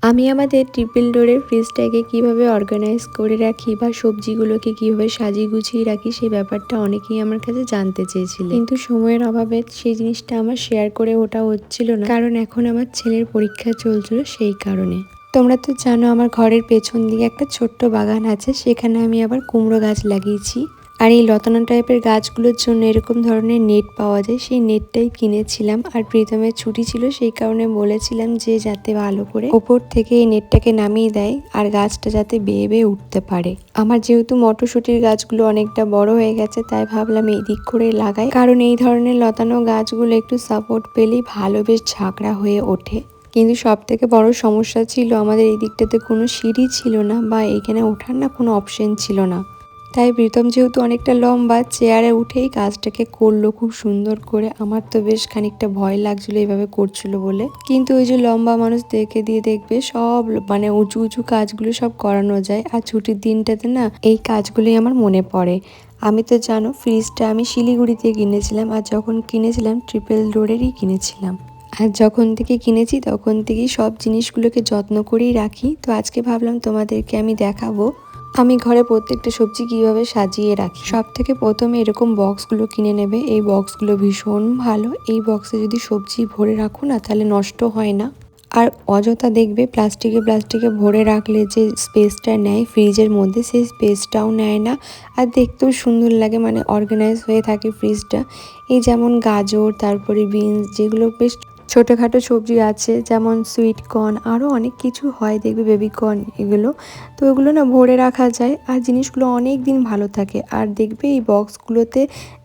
আমি আমাদের ট্রিপল ডোরের ফ্রিজটাকে কিভাবে অর্গানাইজ করে রাখি বা সবজিগুলোকে কিভাবে সাজিয়ে গুছিয়ে রাখি সেই ব্যাপারটা অনেকেই আমার কাছে জানতে চেয়েছিল, কিন্তু সময়ের অভাবে সেই জিনিসটা আমার শেয়ার করে ওটা হচ্ছিল না, কারণ এখন আমার ছেলের পরীক্ষা চলছিল সেই কারণে। তোমরা তো জানো আমার ঘরের পেছন দিকে একটা ছোট্ট বাগান আছে, সেখানে আমি আবার কুমড়ো গাছ লাগিয়েছি। আর এই লতানো টাইপের গাছগুলোর জন্য এরকম ধরনের নেট পাওয়া যায়, সেই নেটটাই কিনেছিলাম। আর প্রীতমের ছুটি ছিল সেই কারণে বলেছিলাম যে যাতে ভালো করে ওপর থেকে এই নেটটাকে নামিয়ে দেয় আর গাছটা যাতে বেয়ে বেয়ে উঠতে পারে। আমার যেহেতু মটরশুঁটির গাছগুলো অনেকটা বড় হয়ে গেছে, তাই ভাবলাম এই দিক করে লাগাই, কারণ এই ধরনের লতানো গাছগুলো একটু সাপোর্ট পেলেই ভালো বেশ ঝাঁকড়া হয়ে ওঠে। কিন্তু সব থেকে বড় সমস্যা ছিল আমাদের এই দিকটাতে কোনো সিঁড়ি ছিল না, বা এখানে ওঠার না কোনো অপশন ছিল না। তাই প্রীতম যেহেতু অনেকটা লম্বা, চেয়ারে উঠেই কাজটাকে করলো খুব সুন্দর করে। আমার তো বেশ খানিকটা ভয় লাগছিল এইভাবে করছিল বলে, কিন্তু ওই যে লম্বা মানুষ দেখে দিয়ে দেখবে সব মানে উঁচু উঁচু কাজগুলো সব করানো যায়। আর ছুটির দিনটাতে না এই কাজগুলোই আমার মনে পড়ে। আমি তো জানো ফ্রিজটা আমি শিলিগুড়িতে কিনেছিলাম, আর যখন কিনেছিলাম ট্রিপল ডোরেরই কিনেছিলাম। আর যখন থেকে কিনেছি তখন থেকেই সব জিনিসগুলোকে যত্ন করেই রাখি। তো আজকে ভাবলাম তোমাদেরকে আমি দেখাবো আমি ঘরে প্রত্যেকটা সবজি কিভাবে সাজিয়ে রাখি। সব থেকে প্রথমে এরকম বক্সগুলো কিনে নেবে। এই বক্সগুলো ভীষণ ভালো। এই বক্সে যদি সবজি ভরে রাখো না তাহলে নষ্ট হয় না। আর অযথা দেখবে প্লাস্টিকে ভরে রাখলে যে স্পেসটা নেয় ফ্রিজের মধ্যে, সেই স্পেসটাও নেয় না। আর দেখতেও সুন্দর লাগে, মানে অর্গানাইজ হয়ে থাকে ফ্রিজটা। এই যেমন গাজর, তারপরে বিনস, যেগুলো বেশ ছোটোখাটো সবজি আছে, যেমন সুইট কর্ন, আরও অনেক কিছু হয় দেখবে, বেবি কর্ন, এগুলো তো এগুলো না ভরে রাখা যায় আর জিনিসগুলো অনেক দিন ভালো থাকে। আর দেখবে এই বক্সগুলোতে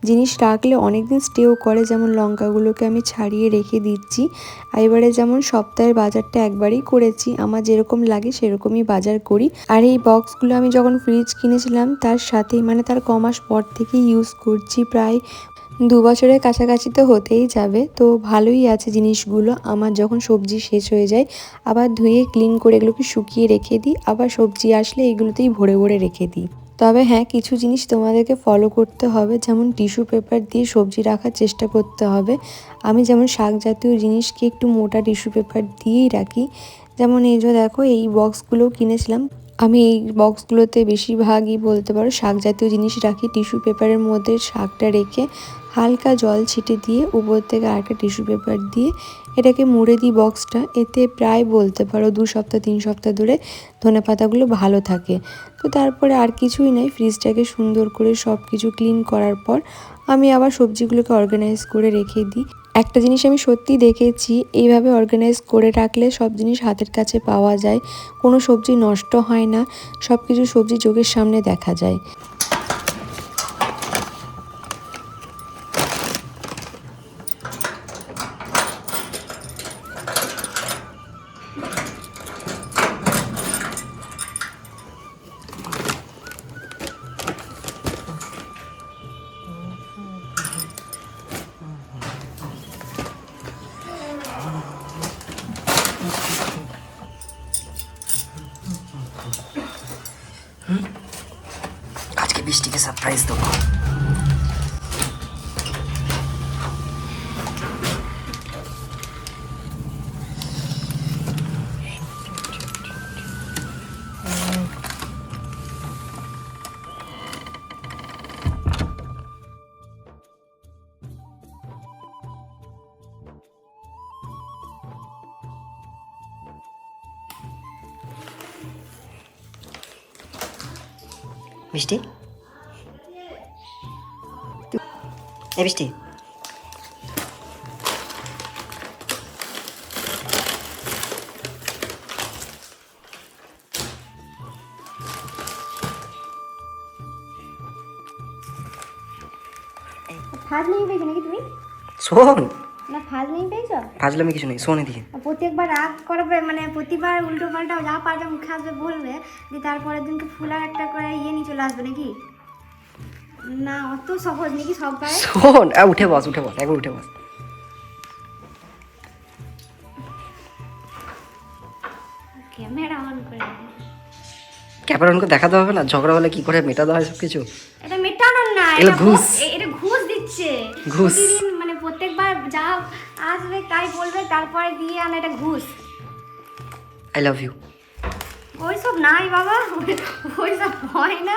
জিনিস রাখলে অনেক দিন স্টেও করে। যেমন লঙ্কাগুলোকে আমি ছাড়িয়ে রেখে দিচ্ছি। এবারে যেমন সপ্তাহের বাজারটা একবারই করেছি, আমার যেরকম লাগে সেরকমই বাজার করি। আর এই বক্সগুলো আমি যখন ফ্রিজ কিনেছিলাম তার সাথেই মানে তার কমাস পর থেকেই ইউজ করছি, প্রায় 2 বছরের কাছাকাছি তো হতেই যাবে। তো ভালোই আছে জিনিসগুলো। আমার যখন সবজি শেষ হয়ে যায় আবার ধুয়ে ক্লিন করে এগুলোকে শুকিয়ে রেখে দিই, আবার সবজি আসলে এগুলোতেই ভরে ভরে রেখে দিই। তবে হ্যাঁ, কিছু জিনিস তোমাদেরকে ফলো করতে হবে, যেমন টিস্যু পেপার দিয়ে সবজি রাখার চেষ্টা করতে হবে। আমি যেমন শাক জাতীয় জিনিসকে একটু মোটা টিস্যু পেপার দিয়েই রাখি। যেমন এই যে দেখো এই বক্সগুলোও কিনেছিলাম, আমি এই বক্সগুলোতে বেশিরভাগই বলতে পারো শাক জাতীয় জিনিস রাখি। টিস্যু পেপারের মধ্যে শাকটা রেখে হালকা জল ছিটে দিয়ে উপর থেকে আরেকটা টিস্যু পেপার দিয়ে এটাকে মুড়ে দিই বক্সটা। এতে প্রায় বলতে পারো 2 সপ্তাহ 3 সপ্তাহ ধরে ধনেপাতাগুলো ভালো থাকে। তো তারপরে আর কিছুই নাই, ফ্রিজটাকে সুন্দর করে সব কিছু ক্লিন করার পর আমি আবার সবজিগুলোকে অর্গানাইজ করে রেখে দিই। একটা জিনিস আমি সত্যি দেখেছি, এইভাবে অর্গানাইজ করে রাখলে সব জিনিস হাতের কাছে পাওয়া যায়, কোনো সবজি নষ্ট হয় না, সব কিছু সবজি চোখের সামনে দেখা যায়। আজকে বৃষ্টিকে সারপ্রাইজ দেবো। বৃষ্টি, এই বৃষ্টি, ফাজলামি পেয়েছো নাকি তুমি? শোন। না ফাজলামি পেয়েছো? ফাজলামি কিছু নেই, শোন এদিকে। প্রত্যেকবার রাগ করবে, মানে প্রতিবার উল্টো পাল্টা যা পাল্টা মুখে আসবে বলবে, যে তারপরের দিনকে ফুলার একটা করে ইয়ে নিয়ে চলে আসবে নাকি? না অত সহজ নাকি সব গায়ে? শোন, উঠে বস, একবার উঠে বস। ক্যামেরা অন করে ক্যামেরা অন করে দেখাতে হবে না? ঝগড়া হলে কি করে মেটাতে হয় সব কিছু? এটা মেটানো না, এটা ঘুষ। এটা ঘুষ দিচ্ছে ঘুষ। প্রতিদিন, মানে প্রত্যেকবার যা আসবে তাই বলবে, তারপরে দিয়ে আনা, এটা ঘুষ। I love you. ওইসব নাই বাবা, ওইসব হয় না।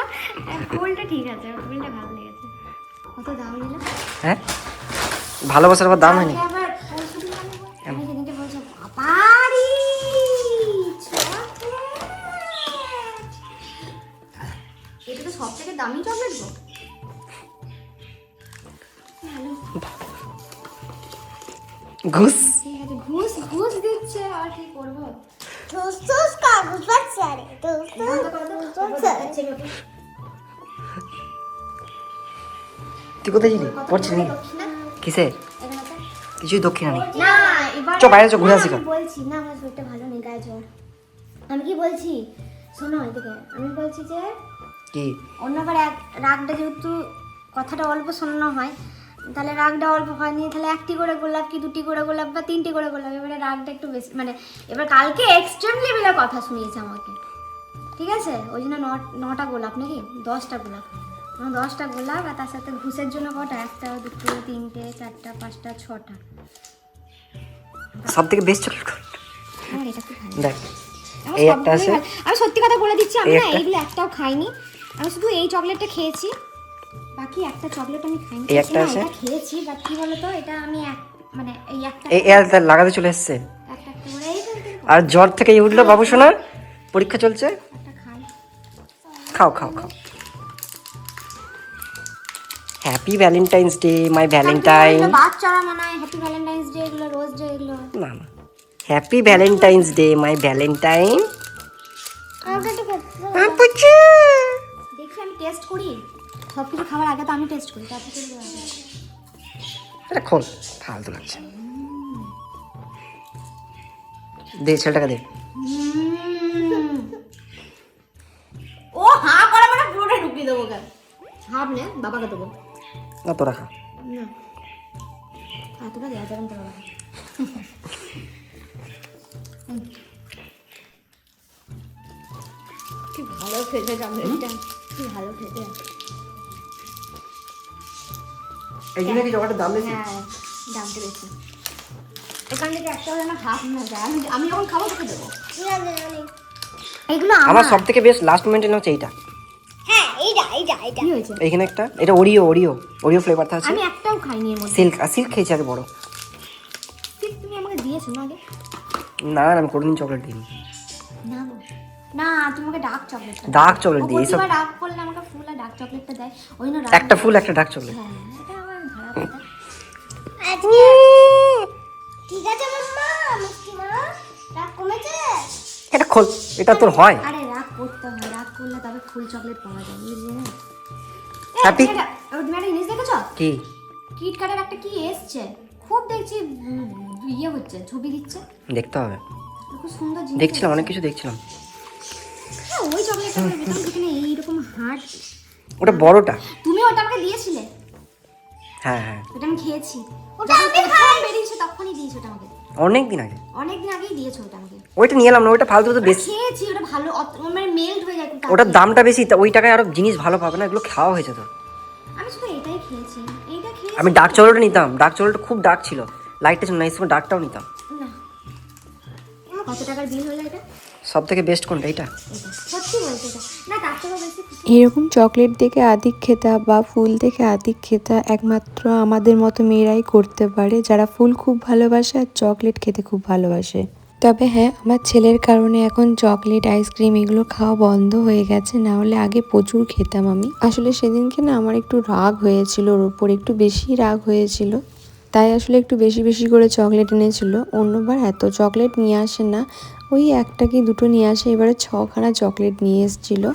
ফুলটা ঠিক আছে, ফুলটা ভালো লেগেছে। কত দাম নিল? হ্যাঁ, ভালোবাসার আবার দাম হয়নি। আবার পরশুদিন আমি সেদিনকে বলছো বাবারি এটা তো সব থেকে দামি চকলেট গো। ঘুষ। ঠিক আছে, ঘুষ ঘুষ দিচ্ছে, আর কি করবো? তুই কোথায় ছিলি? পড়ছিস নি? কিসে? কিছুই দক্ষিণা নেই। না এবার চ বাইরে চ, ঘুরে আসি গা। বলছি না, আমার শরীরটা ভালো নেই, গায়ে জ্বর। আমি কি বলছি শোনো, এদিকে আমি বলছি যে কি? অন্যবার এক রাগটা যেহেতু কথাটা অল্প শোনানো হয়, তাহলে রাগটা অল্প হয়নি, তাহলে একটি করে গোলাপ কি দুটি করে গোলাপ বা তিনটি করে গোলাপ, এবারে রাগটা একটু বেশি, মানে এবার কালকে এক্সট্রিম লেভেলের কথা শুনিয়েছে আমাকে, ঠিক আছে? ওই জন্য 9টা গোলাপ নাকি 10টা গোলাপ, 10টা গোলাপ, আর তার সাথে ঘুষের জন্য কটা, 1টা 2টো 3টে 4টা 5টা 6টা। সব থেকে বেস্ট চকলেট আমার এটা খুব ভালো দেখ। আমার এই একটা সবগুলোই আছে। ভালো। আমি সত্যি কথা বলে দিচ্ছি, আমি এই না একটা। এইগুলো একটাও খাইনি, আমি শুধু এই চকলেটটা খেয়েছি, বাকি একটা চকলেট আমি খাইনি। এই একটা না, আছে। এটা খেয়েছি, বাট কি বলতো, এটা আমি মানে এই একটা এই এর লাগাতে চলে এসছে। একটা করে এই তো আর জ্বর থেকে উঠলো বাবু সোনা, পরীক্ষা চলছে। একটা খাই। খাও খাও খাও। Happy Valentine's day my Valentine. এগুলো বাচ্চারা মানায়, হ্যাপি ভ্যালেন্টাইন্স ডে, এগুলো রোজ ডে, এগুলো না না, happy Valentine's day my Valentine. আমাকে একটু দেখি, আমি টেস্ট করি সব কিছু খাওয়ার আগে, তো আমি টেস্ট করি, তারপর তো এগুলো আগে। এটা খোল, ফালতু লাগছে। দে ছেলেটাকে দে। ও হা করে মানে পুরোটা ঢুকিয়ে দেবো, কেন হাফ নে, বাবাকে দেবো না তোরা খা। না, এতটা দেওয়া যাবে না তোর বাবাকে। কি ভালো খেতে চকলেটটা, কি ভালো খেতে। এই জন্য কি চকলেটের দাম বেশি? হ্যাঁ, দামটা বেশি। এখান থেকে একটা হলে না হাফ না যায়, আমি যখন খাবো তোকে দেবো। এগুলো আমার সব থেকে বেস্ট লাস্ট মোমেন্টে হচ্ছে এইটা। হ্যাঁ, এইটা কি হয়েছে? এইখানে একটা, এটা ওরিও ফ্লেভারটা আছে। আমি একটাও খাইনি এর মধ্যে। সিল্ক খেয়েছি আগে বড়। তুমি আমাকে দিয়েছো না আগে? না না, আমি কোনোদিন চকলেট দিইনি। না গো। না, তুমি আমাকে ডার্ক চকলেট ডার্ক চকলেট দিই এইসব। ডার্ক করলে আমাকে ফুল আর ডার্ক চকলেটটা দেয়, ওই না একটা ফুল একটা ডার্ক চকলেট। হ্যাঁ, এটা আমার খারাপ কথা। ঠিক আছে মাম্মা, মিষ্টি মা, রাগ কমেছে? এটা খোল, এটা তোর হয়। আরে রাগ করতে হয়, রাগ করলে তবে ফুল চকলেট পাওয়া যায়, বুঝলি না? Happy? তুমি একটা জিনিস দেখেছো? কি? কিটক্যাটের একটা কি এসছে, খুব দেখছি ইয়ে হচ্ছে, ছবি দিচ্ছে, দেখতে হবে। খুব সুন্দর জিনিস। দেখছিলাম, অনেক কিছু দেখছিলাম। হ্যাঁ, ওই চকলেটটা আমরা পেতাম যেখানে এইরকম হার্ট। ওটা বড়টা। তুমি ওটা আমাকে দিয়েছিলে, হ্যাঁ হ্যাঁ, ওটা আমি খেয়েছি, ওটা আমি খাই বেরিয়েছে তখনই দিয়েছো ওটা আমাকে, অনেক দিন আগে। অনেকদিন আগেই দিয়েছো ওটা আমাকে। ওইটা নিয়ে এলাম না, ওইটা ফালতু তো বেশি। খেয়েছি ওটা ভালো, মানে মেল্ট হয়ে যায় খুব ওটার তাড়াতাড়ি। দামটা বেশি, তা ওই টাকায় আরো জিনিস ভালো পাবে না, এগুলো খাওয়া হয়েছে তো। আমি শুধু এটাই খেয়েছি, এইটা খেয়েছি। আমি ডার্ক চকলেটটা নিতাম, ডার্ক চকলেটটা খুব ডার্ক ছিল, লাইটটা ছিল না, এই সময় ডার্কটাও নিতাম। না, কত টাকার বিল হলো এটা? সব থেকে বেস্ট কোনটা? এইটা। এটা সত্যি বলছি, এটা না, তার থেকেও বেশি কিছু। এরকম চকলেট দেখে আদিক খেতা বা ফুল দেখে আদিক খেতা একমাত্র আমাদের মতো মেয়েরাই করতে পারে, যারা ফুল খুব ভালোবাসে আর চকলেট খেতে খুব ভালোবাসে। তবে হ্যাঁ, আমার ছেলের কারণে এখন চকলেট আইসক্রিম এগুলো খাওয়া বন্ধ হয়ে গেছে, না হলে আগে প্রচুর খেতাম আমি। আসলে সেদিনকে না আমার একটু রাগ হয়েছিল, ওর উপর একটু বেশি রাগ হয়েছিল, তাই আসলে একটু বেশি বেশি করে চকলেট এনেছিল। অন্যবার এত চকলেট নিয়ে আসে না, ওই একটা কি দুটো নিয়ে আসে, এবারে 6খানা চকলেট নিয়ে এসেছিল।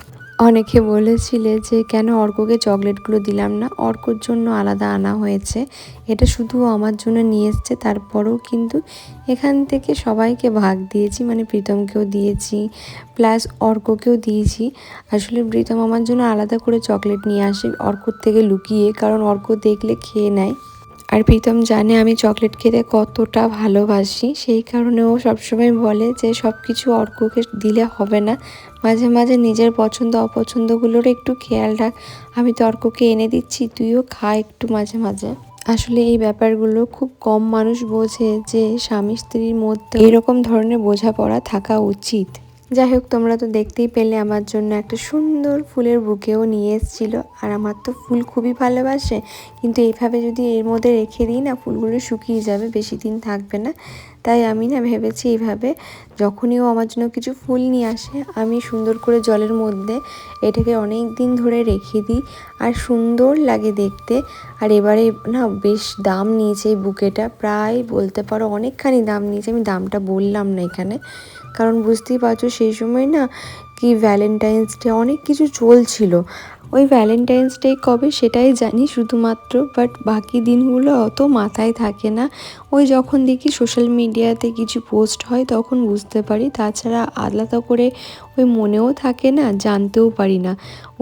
অনেকে বলেছিলে যে কেন অর্ককে চকলেটগুলো দিলাম না, অর্কর জন্য আলাদা আনা হয়েছে, এটা শুধু আমার জন্য নিয়ে এসছে। তারপরেও কিন্তু এখান থেকে সবাইকে ভাগ দিয়েছি, মানে প্রীতমকেও দিয়েছি প্লাস অর্ককেও দিয়েছি। আসলে প্রীতম আমার জন্য আলাদা করে চকলেট নিয়ে আসে অর্কর থেকে লুকিয়ে, কারণ অর্ক দেখলে খেয়ে নেয়। আর প্রীতম জানে আমি চকলেট খেতে কতটা ভালোবাসি, সেই কারণে ও সবসময় বলে যে সব কিছু অর্ককে দিলে হবে না, মাঝে মাঝে নিজের পছন্দ অপছন্দগুলোর একটু খেয়াল রাখ, আমি তো অর্ককে এনে দিচ্ছি, তুইও খা একটু মাঝে মাঝে। আসলে এই ব্যাপারগুলো খুব কম মানুষ বোঝে যে স্বামী স্ত্রীর মধ্যে এরকম ধরনের বোঝাপড়া থাকা উচিত। যাই হোক, তোমরা তো দেখতেই পেলে আমার জন্য একটা সুন্দর ফুলের বুকেও নিয়ে এসেছিলো। আর আমার তো ফুল খুবই ভালোবাসে, কিন্তু এইভাবে যদি এর মধ্যে রেখে দিই না, ফুলগুলো শুকিয়ে যাবে, বেশি দিন থাকবে না। তাই আমি না ভেবেছি এইভাবে যখনই ও আমার জন্য কিছু ফুল নিয়ে আসে, আমি সুন্দর করে জলের মধ্যে এটাকে অনেক দিন ধরে রেখে দিই, আর সুন্দর লাগে দেখতে। আর এবারে না বেশ দাম নিয়েছে এই বুকেটা, প্রায় বলতে পারো অনেকখানি দাম নিয়েছে। আমি দামটা বললাম না এখানে, কারণ বুঝতেই পারছো সেই সময় না কি ভ্যালেন্টাইন্স ডে অনেক কিছু চলছিল। ওই ভ্যালেন্টাইন্স ডে কবে সেটাই জানি শুধুমাত্র, বাট বাকি দিনগুলো অত মাথায় থাকে না। ওই যখন দেখি সোশ্যাল মিডিয়াতে কিছু পোস্ট হয় তখন বুঝতে পারি, তাছাড়া আলাদা করে ওই মনেও থাকে না, জানতেও পারি না।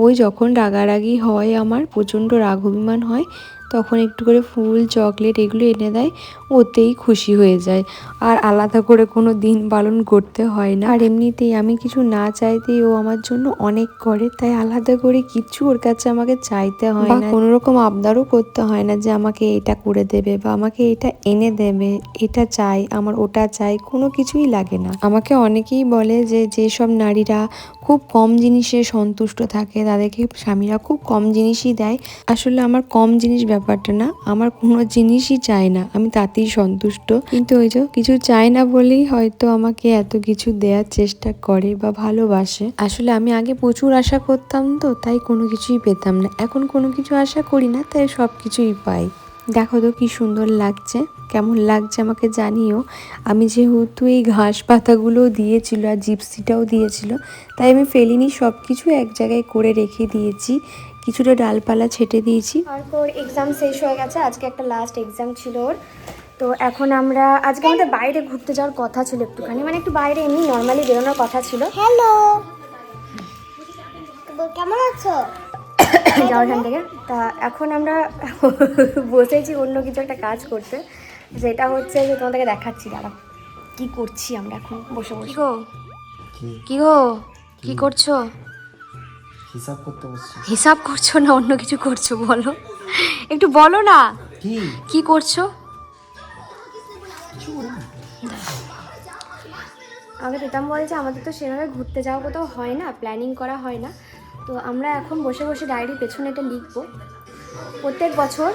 ওই যখন রাগারাগি হয়, আমার প্রচণ্ড রাগ অভিমান হয়, তখন একটু করে ফুল চকলেট এগুলো এনে দেয়, ওতেই খুশি হয়ে যায়। আর আলাদা করে কোনো দিন পালন করতে হয় না। আর এমনিতেই আমি কিছু না চাইতেই ও আমার জন্য অনেক করে, তাই আলাদা করে কিছু ওর কাছে আমাকে চাইতে হয় না, কোনো রকম আবদারও করতে হয় না যে আমাকে এটা করে দেবে বা আমাকে এটা এনে দেবে, এটা চাই, আমার ওটা চাই, কোনো কিছুই লাগে না। আমাকে অনেকেই বলে যে যেসব নারীরা খুব কম জিনিসে সন্তুষ্ট থাকে তাদেরকে স্বামীরা খুব কম জিনিসই দেয়। আসলে আমার কম জিনিস ব্যাপারটা না, আমার কোনো জিনিসই চাই না, আমি তাতেই সন্তুষ্ট। কিন্তু ওই যে কিছু চাই না বলেই হয়তো আমাকে এত কিছু দেওয়ার চেষ্টা করে বা ভালোবাসে। আসলে আমি আগে প্রচুর আশা করতাম, তো তাই কোনো কিছুই পেতাম না। এখন কোনো কিছু আশা করি না, তাই সব কিছুই পাই। দেখো তো কি সুন্দর লাগছে, কেমন লাগছে আমাকে জানিও। আমি যেহেতু এই ঘাস পাতাগুলো দিয়েছিল আর জিপসিটাও দিয়েছিল, তাই আমি ফেলিনি, সব কিছু এক জায়গায় করে রেখে দিয়েছি, কিছুটা ডালপালা ছেটে দিয়েছি। আর ওর এক্সাম শেষ হয়ে গেছে, আজকে একটা লাস্ট এক্সাম ছিল ওর। তো এখন আমরা আজকে আমাদের বাইরে ঘুরতে যাওয়ার কথা ছিল, একটুখানি মানে একটু বাইরে এমনি নর্মালি বেরোনোর কথা ছিল। হ্যালো, কেমন আছো? যাওয়ার এখান থেকে তা এখন আমরা বসেছি অন্য কিছু একটা কাজ করতে, যেটা হচ্ছে যে তোমাদেরকে দেখাচ্ছি, দাঁড়াও কি করছি আমরা এখন বসে বসে। কি গো কি করছো? হিসাব করতে বসছি। হিসাব করছো না অন্য কিছু করছো? বলো, একটু বলো না কি করছো। আগে প্রীতম বলছে আমাদের তো সেভাবে ঘুরতে যাওয়া কোথাও হয় না, প্ল্যানিং করা হয় না, তো আমরা এখন বসে বসে ডায়েরির পেছনে এটা লিখবো প্রত্যেক বছর।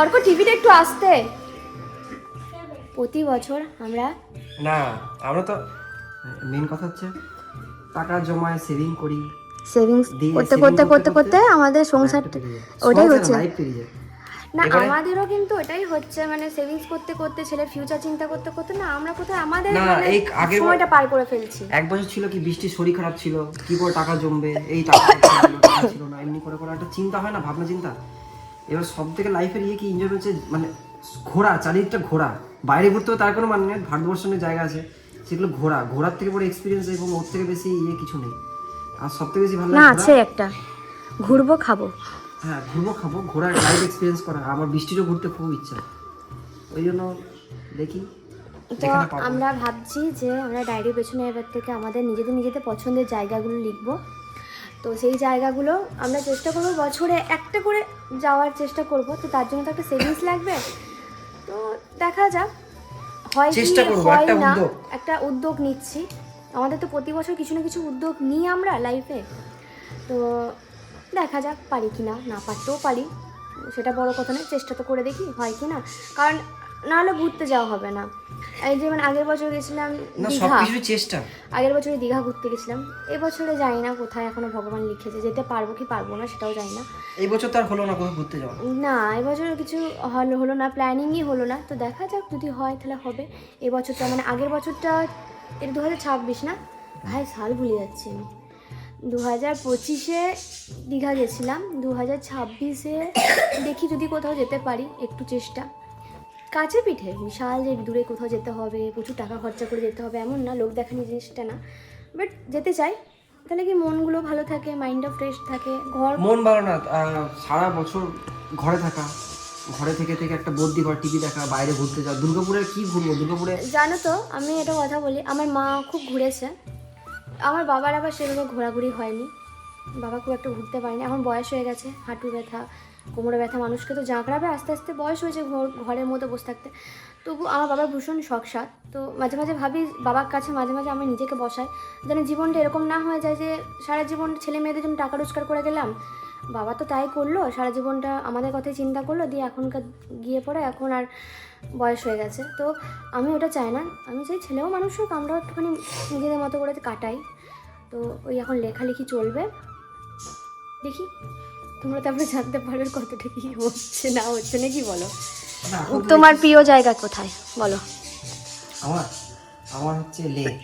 অর্ক টিভিতে একটু আসতে, প্রতি বছর আমরা আমরা তো মেন কথা হচ্ছে টাকা জমায় সেভিং করি, সেভিংস করতে করতে করতে করতে আমাদের সংসারটা ওটাই হচ্ছে না। আমাদেরও কিন্তু ওটাই হচ্ছে, মানে সেভিংস করতে করতে ছেলের ফিউচার চিন্তা করতে করতে না আমরা কোথায় আমাদের সময়টা পার করে ফেলছি। এক বছর ছিল কি বৃষ্টির শরীর খারাপ ছিল, কি করে টাকা জমবে, এই টাকা ছিল না, এমনি করে করে একটা চিন্তা হয় না, ভাবনা চিন্তা। এবার সব থেকে লাইফের কি এনজয় হচ্ছে মানে ঘোরা, চারিদিকটা ঘোরা, বাইরে ঘুরতে হবে তার কোনো মানে নেই, ভারতবর্ষের জায়গা আছে সেগুলো ঘোরার থেকে বড় এক্সপিরিয়েন্স এবং ওর থেকে বেশি কিছু নেই। আর সব থেকে বেশি ভালো না আছে একটা, ঘুরবো খাবো। হ্যাঁ ঘুরবো খাবো, ঘোরার লাইফ এক্সপিরিয়েন্স করা। আমার বৃষ্টিরও ঘুরতে খুব ইচ্ছা, ওই জন্য দেখি। তো আমরা ভাবছি যে আমরা ডায়েরির পেছনে এবার থেকে আমাদের নিজেদের পছন্দের জায়গাগুলো লিখবো। তো সেই জায়গাগুলো আমরা চেষ্টা করবো বছরে একটা করে যাওয়ার চেষ্টা করব, তো তার জন্য তো একটা সেভিংস লাগবে। তো দেখা যাক হয় কি হয় না, একটা উদ্যোগ নিচ্ছি। আমাদের তো প্রতি বছর কিছু না কিছু উদ্যোগ নিই আমরা লাইফে, তো দেখা যাক পারি কি না, না পারতেও পারি, সেটা বড় কথা নয়, চেষ্টা তো করে দেখি হয় কি না, কারণ নাহলে ঘুরতে যাওয়া হবে না। এই যেমন আগের বছর গেছিলাম দীঘা, আগের বছরে দীঘা ঘুরতে গেছিলাম, এবছরে যাই না কোথায়, এখনো ভগবান লিখেছে, যেতে পারবো কি পারবো না সেটাও জানি না। এই বছর তার হলো না কোথাও ঘুরতে যাওয়া, না এবছর কিছু হলো না, প্ল্যানিংই হলো না, তো দেখা যাক যদি হয় তাহলে হবে। এবছরটা মানে আগের বছরটা এটা 2026 না ভাই, সাল ভুলে যাচ্ছি আমি। 2025-এ দীঘা গেছিলাম, 2026-এ দেখি যদি কোথাও যেতে পারি, একটু চেষ্টা। কাছে পিঠে বিশাল যে দূরে কোথাও যেতে হবে, প্রচুর টাকা খরচা করে যেতে হবে এমন না, লোক দেখানি জিনিসটা না, বাট যেতে চাই, তাহলে কি মনগুলো ভালো থাকে, মাইন্ডটা ফ্রেশ থাকে। মন ভালো না সারা বছর ঘরে থাকা, ঘরে থেকে থেকে একটা বদ্যি ঘর, টিভি দেখা, বাইরে ঘুরতে যাওয়া। দুর্গাপুরে কি ঘুরবো? দুর্গাপুরে জানো তো আমি এটা কথা বলি, আমার মা খুব ঘুরেছে, আমার বাবার আবার সেভাবে ঘোরাঘুরি হয়নি, বাবা খুব একটা ঘুরতে পারেনি, এখন বয়স হয়ে গেছে, হাঁটু ব্যথা, কোমরে ব্যথা মানুষকে তো জাঁকড়াবে, আস্তে আস্তে বয়স হয়েছে ঘরের মধ্যে বসে থাকতে। তবু আমার বাবার ভীষণ শখ সাত, তো মাঝে মাঝে ভাবি বাবার কাছে, মাঝে মাঝে আমি নিজেকে বসাই যেন জীবনটা এরকম না হয়ে যায় যে সারা জীবন ছেলে মেয়েদের জন্য টাকা রোজগার করে গেলাম। বাবা তো তাই করলো, সারা জীবনটা আমাদের কথাই চিন্তা করলো, দিয়ে এখনকার গিয়ে পড়ে এখন আর বয়স হয়ে গেছে। তো আমি ওটা চাই না, আমি চাই ছেলেও মানুষ হোক, আমরাও একটুখানি নিজেদের মতো করে কাটাই। তো ওই এখন লেখালেখি চলবে, দেখি তোমরা তারপরে জানতে পারবে কতটা কি হচ্ছে না হচ্ছে, নাকি বলো? না, এখন তো তোমার প্রিয় জায়গা কোথায় বলো? আমার আমার হচ্ছে লে।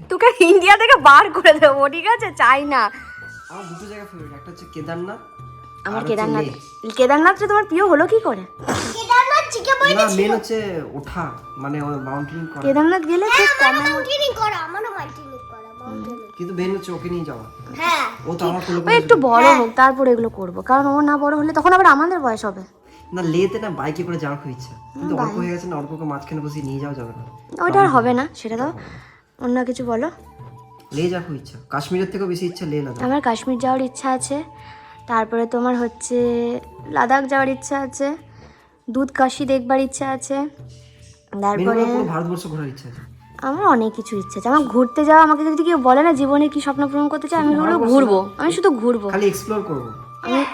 তোকে ইন্ডিয়া থেকে বার করে দেবো, ঠিক আছে? চাই না। আমার দুটো জায়গা ফেভারিট, একটা হচ্ছে কেদারনাথ। আমার আর হচ্ছে কেদারনাথ। লে। কেদারনাথটা তোমার প্রিয় হলো কি করে? কেদারনাথ চিকে না, মেন হচ্ছে ওঠা, মানে ওই মাউন্টেনিং করা। কেদারনাথ গেলে খুব কম মাউন্টেনিং করা, আমারও মাউন্টেনিং করা, মাউন্টেনিং। কিন্তু মেন হচ্ছে ওকে নিয়ে যাওয়া। হ্যাঁ ও তো আমার কোলে ওই একটু বড় হোক তারপরে এগুলো করবো, কারণ ও না বড় হলে তখন আবার আমাদের বয়স হবে। না, লেতে না বাইকে করে যাওয়ার খুব ইচ্ছা, কিন্তু অল্প হয়ে গেছে না, অল্পকে মাঝখানে বসিয়ে নিয়ে যাওয়া যাবে না। ওইটা আর হবে না, সেটা দাও। অন্য কিছু বলো। লে যাওয়ার খুব ইচ্ছা, কাশ্মীরের থেকেও বেশি ইচ্ছা লে লাদাখ। আমার কাশ্মীর যাওয়ার ইচ্ছা আছে, তারপরে তোমার হচ্ছে লাদাখ যাওয়ার ইচ্ছা আছে, দুধ কাশি দেখবার ইচ্ছা আছে, তারপরে পুরো ভারতবর্ষ ঘোরার ইচ্ছা আছে। আমার অনেক কিছু ইচ্ছা আছে। আমার ঘুরতে যাওয়া, আমাকে যদি কেউ বলে না জীবনে কি স্বপ্ন পূরণ করতে চাই, আমি বলবো ঘুরবো, আমি শুধু ঘুরবো। খালি এক্সপ্লোর করবো। আমি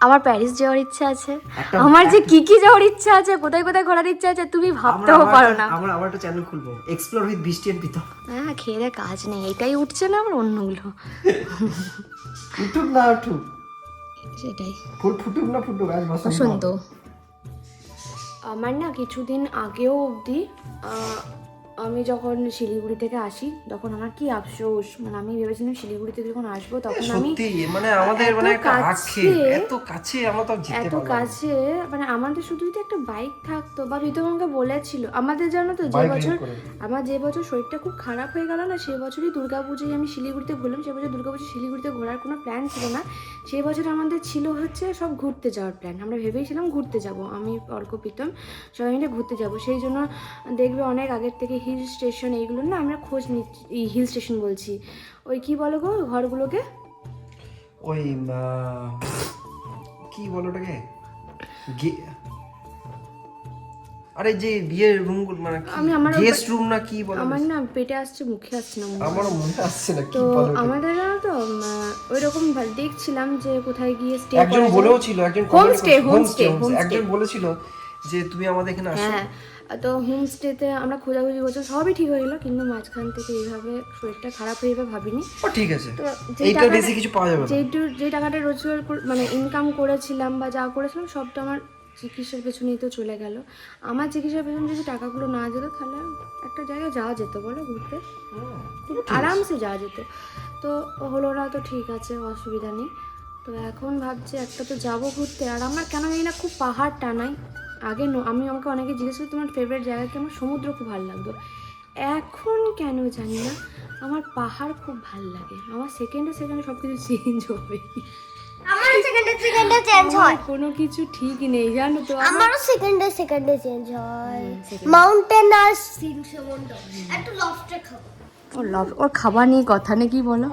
আমার প্যারিস যাওয়ার ইচ্ছা আছে, একটা- আমার যে কি যাওয়ার ইচ্ছা আছে, কোথায় কোথায় ঘোরার ইচ্ছা আছে তুমি ভাবতেও পারো না। আমরা আবার একটা চ্যানেল খুলবো, এক্সপ্লোর উইথ বৃষ্টি এন্ড প্রীতম। হ্যাঁ, খেয়ে দেয়ে কাজ নেই, এটাই উঠছে না, আমার অন্যগুলো। উঠুক না উঠুক, সেটাই ফুটুক না ফুটুক, আজ বসন্ত। বসন্ত। আমার না কিছুদিন আগেও অবধি আমি যখন শিলিগুড়ি থেকে আসি তখন আমার কি আফসোস, মানে আমি ভেবেছিলাম শিলিগুড়ি থেকে যখন আসবো তখন আমি সত্যি মানে আমাদের এত মানে একটা কাছে- আক্ষেপ, এত কাছে আমরা তো আর যেতে এত পারলাম না। কাছে, মানে আমাদের শুধু যদি একটা বাইক থাকতো, বা প্রীতম আমাকে বলেছিল আমাদের, জানো তো যে Bike বছর rent করে। আমার যে বছর শরীরটা খুব খারাপ হয়ে গেল না, সেই বছরই দুর্গাপুজোয় আমি শিলিগুড়িতে ঘুরলাম। সে বছর দুর্গাপুজো শিলিগুড়িতে ঘোরার কোনো প্ল্যান ছিল না, সেই বছর আমাদের ছিল হচ্ছে সব ঘুরতে যাওয়ার প্ল্যান। আমরা ভেবেছিলাম ঘুরতে যাব, আমি অর্ক প্রীতম সবাই মিলে ঘুরতে যাব। সেই জন্য দেখবে অনেক আগের থেকে হিল স্টেশন এইগুলো না আমরা খোঁজ নিচ্ছি, হিল স্টেশন বলছি, ওই কি বলো গো ঘরগুলোকে, ওই কি বলো ওটাকে, আরে যে বিয়ের রুমগুলো, মানে গেস্ট রুম না কি বলে, আমার না পেটে আসছে, মুখে আসছে না। আমারও মনে আসছে না কি তো বলে ওটা। আমাদের জানো তো ওই রকম দেখছিলাম যে কোথায় গিয়ে স্টে একজন বলেও ছিল, একজন হোমস্টে একজন বলেছিল যে তুমি আমাদের এখানে আসো। হ্যাঁ, তো হোমস্টেতে আমরা খোঁজাখুঁজি করছি, সবই ঠিক হয়ে গেলো, কিন্তু মাঝখান থেকে এইভাবে শরীরটা খারাপ হয়ে যাবে ভাবিনি। ও ঠিক আছে, তো এইটা বেশি কিছু পাওয়া যাবে না। যে টাকাটা রোজগার মানে ইনকাম করেছিলাম বা যা করেছিলাম সবটা আমার চিকিৎসার পেছনেই তো চলে গেল। আমার চিকিৎসার পেছনে যদি টাকাগুলো না যেত তাহলে একটা জায়গায় যাওয়া যেত বলো ঘুরতে, খুব আরামসে যাওয়া যেত। তো হলো না, তো ঠিক আছে, অসুবিধা নেই। তো এখন ভাবছি একটা তো যাবো ঘুরতে, আর আমার কেন জানি না খুব পাহাড় টানাই। আগে আমি আমাকে অনেকে জিজ্ঞেস করি তোমার ফেভারিট জায়গা কি, আমার সমুদ্র খুব ভালো লাগতো। এখন কেন জানি না আমার পাহাড় খুব ভালো লাগে। আমার সেকেন্ডে সব কিছু চেঞ্জ হবে, আমারও সেকেন্ডে চেঞ্জ হয়, আমার কোনো কিছু ঠিক নেই জানো তো। আমারও সেকেন্ডে চেঞ্জ হয়। মাউন্টেন আর সমুদ্র, একটু লফটে খাবো। ওর খাবার নিয়ে কথা নাকি বলো?